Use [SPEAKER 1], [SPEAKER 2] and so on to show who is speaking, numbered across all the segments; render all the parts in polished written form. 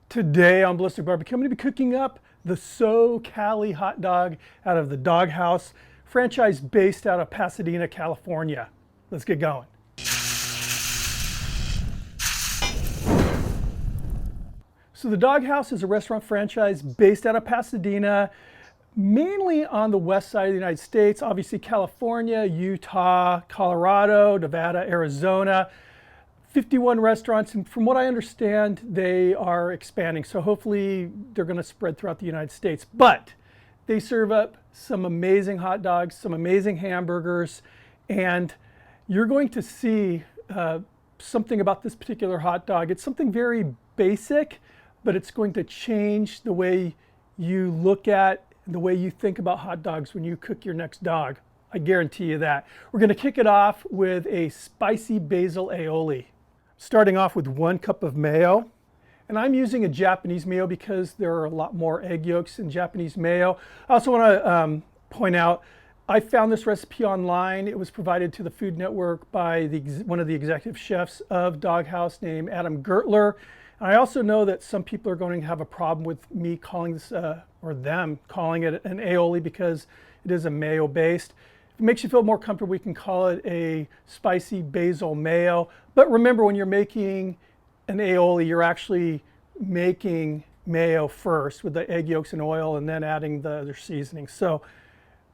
[SPEAKER 1] Today on Ballistic Barbecue, I'm going to be cooking up the Sooo Cali hot dog out of the Dog Haus franchise based out of Pasadena, California. Let's get going. So the Dog Haus is a restaurant franchise based out of Pasadena, mainly on the west side of the United States, obviously California, Utah, Colorado, Nevada, Arizona. 51 restaurants, and from what I understand, they are expanding. So hopefully they're going to spread throughout the United States. But they serve up some amazing hot dogs, some amazing hamburgers, and you're going to see something about this particular hot dog. It's something very basic, but it's going to change the way you look at, the way you think about hot dogs when you cook your next dog. I guarantee you that. We're going to kick it off with a spicy basil aioli. Starting off with 1 cup of mayo, and I'm using a Japanese mayo because there are a lot more egg yolks in Japanese mayo. I also want to point out, I found this recipe online. It was provided to the Food Network by one of the executive chefs of Dog Haus named Adam Gertler. And I also know that some people are going to have a problem with me calling this, or them calling it an aioli because it is a mayo based. If it makes you feel more comfortable, we can call it a spicy basil mayo. But remember, when you're making an aioli, you're actually making mayo first with the egg yolks and oil and then adding the other seasonings. So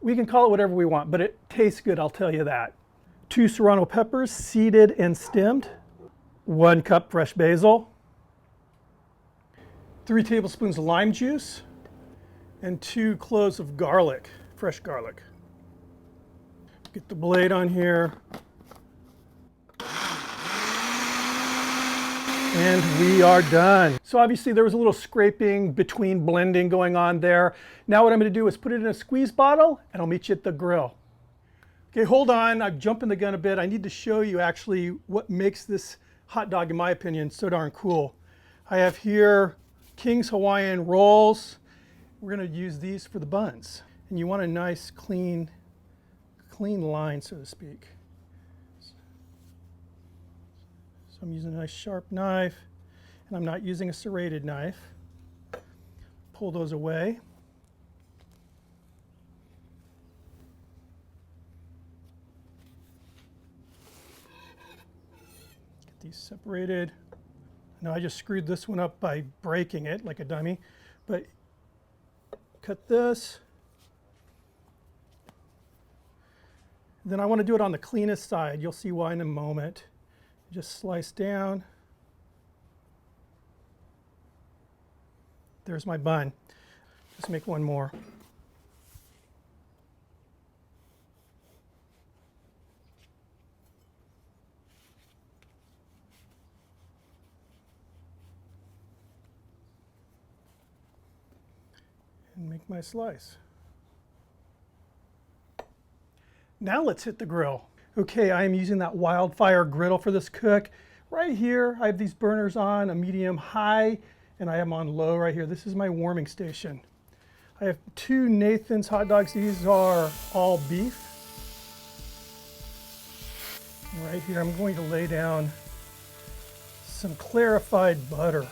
[SPEAKER 1] we can call it whatever we want, but it tastes good, I'll tell you that. 2 Serrano peppers, seeded and stemmed. 1 cup fresh basil. 3 tablespoons of lime juice. And 2 cloves of garlic, fresh garlic. Get the blade on here. And we are done. So obviously there was a little scraping between blending going on there. Now what I'm going to do is put it in a squeeze bottle and I'll meet you at the grill. Okay, hold on, I'm jumping the gun a bit. I need to show you actually what makes this hot dog, in my opinion, so darn cool. I have here King's Hawaiian rolls. We're going to use these for the buns. And you want a nice clean line, so to speak. So I'm using a nice sharp knife, and I'm not using a serrated knife. Pull those away. Get these separated. Now I just screwed this one up by breaking it like a dummy, but cut this. Then I want to do it on the cleanest side. You'll see why in a moment. Just slice down. There's my bun. Just make one more. And make my slice. Now let's hit the grill. Okay, I am using that wildfire griddle for this cook. Right here, I have these burners on, a medium high, and I am on low right here. This is my warming station. I have 2 Nathan's hot dogs. These are all beef. And right here, I'm going to lay down some clarified butter.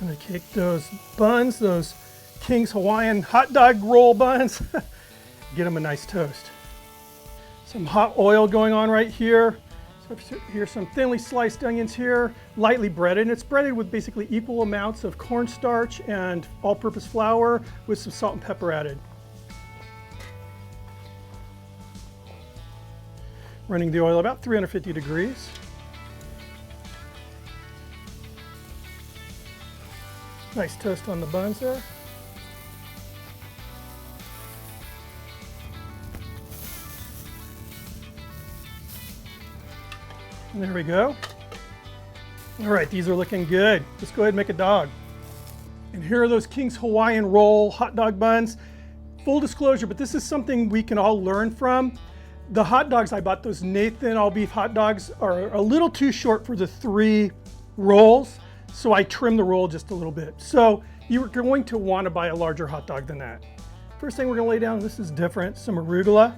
[SPEAKER 1] I'm going to take those buns, those King's Hawaiian hot dog roll buns, get them a nice toast. Some hot oil going on right here. So here's some thinly sliced onions here, lightly breaded, and it's breaded with basically equal amounts of cornstarch and all-purpose flour with some salt and pepper added. Running the oil about 350 degrees. Nice toast on the buns there. And there we go. All right, these are looking good. Let's go ahead and make a dog. And here are those King's Hawaiian roll hot dog buns. Full disclosure, but this is something we can all learn from. The hot dogs I bought, those Nathan all beef hot dogs, are a little too short for the 3 rolls, so I trimmed the roll just a little bit. So you're going to want to buy a larger hot dog than that. First thing we're going to lay down, this is different, some arugula.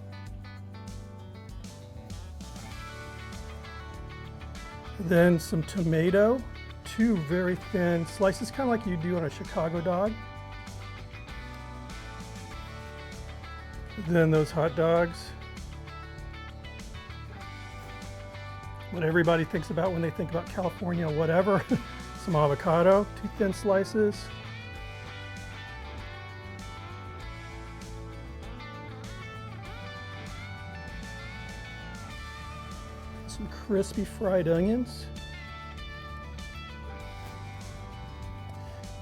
[SPEAKER 1] Then some tomato, 2 very thin slices, kind of like you do on a Chicago dog. Then those hot dogs. What everybody thinks about when they think about California, whatever. Some avocado, 2 thin slices. Some crispy fried onions.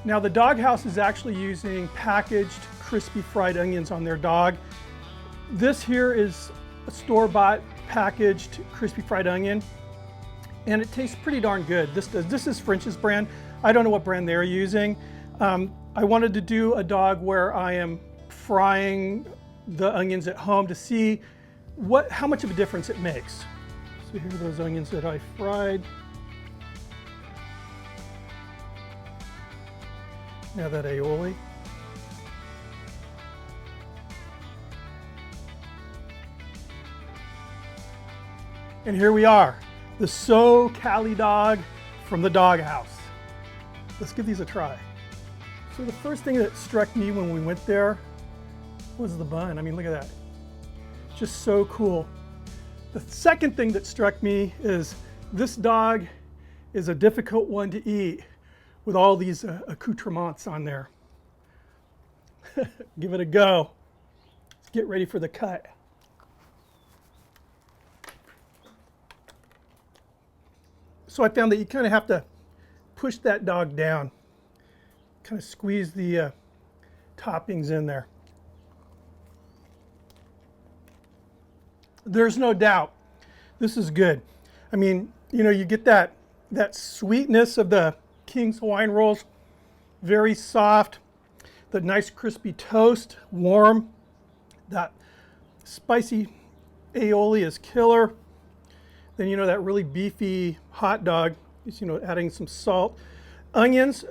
[SPEAKER 1] Now the Dog Haus is actually using packaged crispy fried onions on their dog. This here is a store-bought packaged crispy fried onion, and it tastes pretty darn good. This is French's brand. I don't know what brand they're using. I wanted to do a dog where I am frying the onions at home to see how much of a difference it makes. So here are those onions that I fried. Now that aioli. And here we are, the Sooo Cali dog from the Dog Haus. Let's give these a try. So the first thing that struck me when we went there was the bun. I mean, look at that. Just so cool. The second thing that struck me is this dog is a difficult one to eat with all these accoutrements on there. Give it a go. Let's get ready for the cut. So I found that you kind of have to push that dog down, kind of squeeze the toppings in there. There's no doubt this is good. I mean, you know, you get that sweetness of the King's Hawaiian rolls, very soft, the nice crispy toast, warm, that spicy aioli is killer. Then, you know, that really beefy hot dog is, you know, adding some salt. Onions,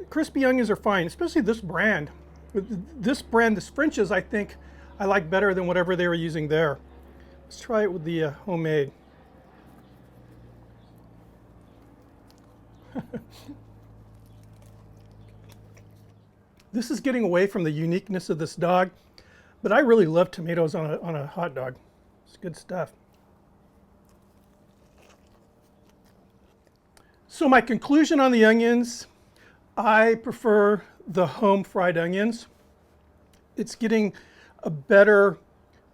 [SPEAKER 1] crispy onions are fine, especially this brand. This French's, I think I like better than whatever they were using there. Let's try it with the homemade. This is getting away from the uniqueness of this dog, but I really love tomatoes on a hot dog. It's good stuff. So my conclusion on the onions, I prefer the home fried onions. It's getting a better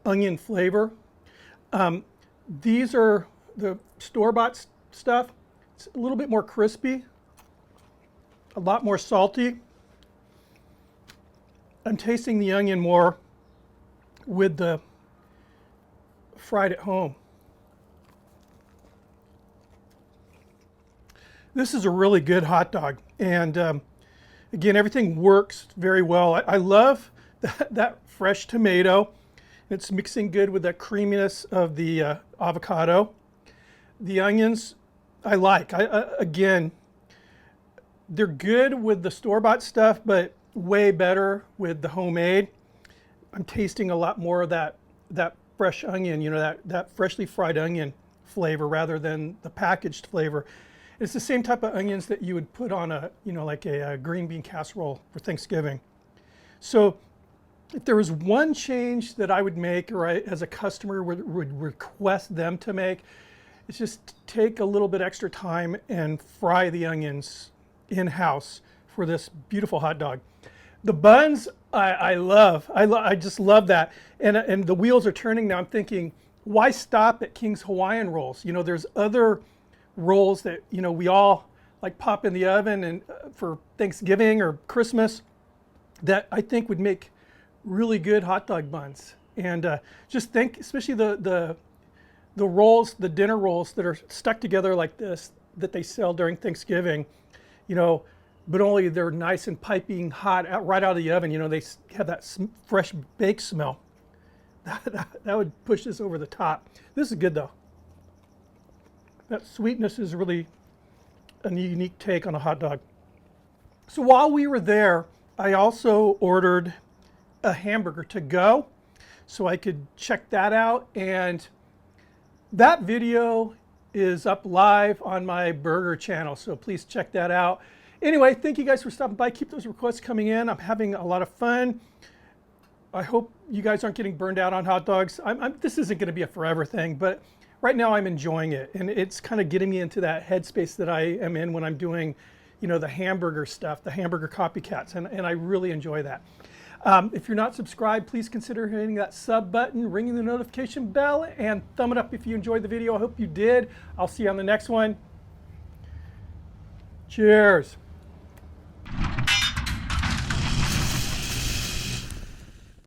[SPEAKER 1] onion flavor. These are the store-bought stuff. It's a little bit more crispy, a lot more salty. I'm tasting the onion more with the fried at home. This is a really good hot dog, and again, everything works very well. I love that fresh tomato. It's mixing good with that creaminess of the avocado. The onions I like. Again, they're good with the store-bought stuff, but way better with the homemade. I'm tasting a lot more of that fresh onion, you know, that freshly fried onion flavor rather than the packaged flavor. It's the same type of onions that you would put on a, you know, like a green bean casserole for Thanksgiving. So if there was one change that I would make, or as a customer would request them to make, it's just take a little bit extra time and fry the onions in-house for this beautiful hot dog. The buns, I love. I just love that. And the wheels are turning now. I'm thinking, why stop at King's Hawaiian rolls? You know, there's other rolls that, you know, we all like pop in the oven and for Thanksgiving or Christmas that I think would make really good hot dog buns. And just think, especially the rolls, the dinner rolls that are stuck together like this that they sell during Thanksgiving, you know, but only they're nice and piping hot right out of the oven. You know, they have that fresh baked smell. That would push this over the top. This is good though. That sweetness is really a unique take on a hot dog. So while we were there, I also ordered a hamburger to go so I could check that out. And that video is up live on my burger channel, so please check that out. Anyway, thank you guys for stopping by. Keep those requests coming in. I'm having a lot of fun. I hope you guys aren't getting burned out on hot dogs. This isn't going to be a forever thing, but right now I'm enjoying it, and it's kind of getting me into that headspace that I am in when I'm doing, you know, the hamburger stuff, the hamburger copycats, and I really enjoy that. If you're not subscribed, please consider hitting that sub button, ringing the notification bell, and thumb it up if you enjoyed the video. I hope you did. I'll see you on the next one. Cheers.